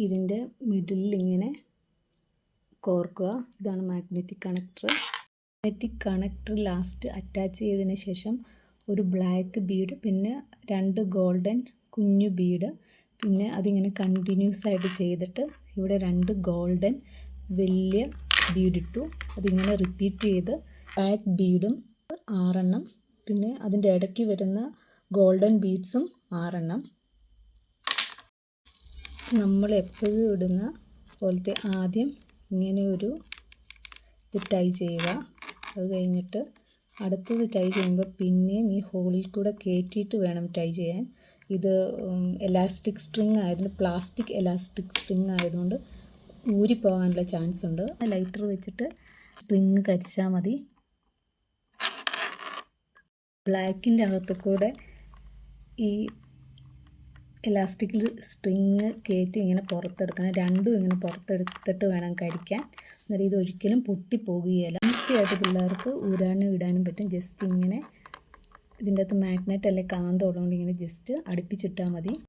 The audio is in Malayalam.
ഇതിൻ്റെ മിഡിലിൽ ഇങ്ങനെ കോർക്കുക. ഇതാണ് magnetic connector. Magnetic connector last attach ചെയ്തതിന് ശേഷം ഒരു ബ്ലാക്ക് ബീഡ്, പിന്നെ 2 ഗോൾഡൻ കുഞ്ഞു ബീഡ്, പിന്നെ അതിങ്ങനെ കണ്ടിന്യൂസ് ആയിട്ട് ചെയ്തിട്ട് ഇവിടെ 2 ഗോൾഡൻ വലിയ ബീഡിട്ടു. അതിങ്ങനെ റിപ്പീറ്റ് ചെയ്ത് ബ്ലാക്ക് ബീഡും 6 എണ്ണം, പിന്നെ അതിൻ്റെ ഇടയ്ക്ക് വരുന്ന ഗോൾഡൻ ബീഡ്സും 6 എണ്ണം. നമ്മൾ എപ്പോഴും ഇടുന്ന പോലത്തെ ആദ്യം ഇങ്ങനെ ഒരു ഇത് ടൈ ചെയ്യുക. അത് കഴിഞ്ഞിട്ട് അടുത്തത് ടൈ ചെയ്യുമ്പോൾ പിന്നെയും ഈ ഹോളിൽ കൂടെ കയറ്റിയിട്ട് വേണം ടൈ ചെയ്യാൻ. ഇത് എലാസ്റ്റിക് സ്ട്രിങ് ആയതുകൊണ്ട്, പ്ലാസ്റ്റിക് എലാസ്റ്റിക് സ്ട്രിങ് ആയതുകൊണ്ട് ഊരിപ്പോകാനുള്ള ചാൻസ് ഉണ്ട്. ലൈറ്റർ വെച്ചിട്ട് സ്ട്രിങ് കരിച്ചാൽ മതി. ബ്ലാക്കിൻ്റെ അകത്തു കൂടെ ഈ എലാസ്റ്റിക്കിൽ സ്ട്രിങ് കയറ്റി ഇങ്ങനെ പുറത്തെടുക്കണം. രണ്ടും ഇങ്ങനെ പുറത്തെടുത്തിട്ട് വേണം കരിക്കാൻ. അന്നേരം ഇത് ഒരിക്കലും പൊട്ടിപ്പോകുകയില്ല. ഈസി ആയിട്ട് പിള്ളേർക്ക് ഊരാനും ഇടാനും പറ്റും. ജസ്റ്റ് ഇങ്ങനെ ഇതിൻ്റെ അകത്ത് മാഗ്നറ്റ് അല്ലെങ്കിൽ കാന്തം ഉള്ളതുകൊണ്ട് ഇങ്ങനെ ജസ്റ്റ് അടുപ്പിച്ചിട്ടാൽ മതി.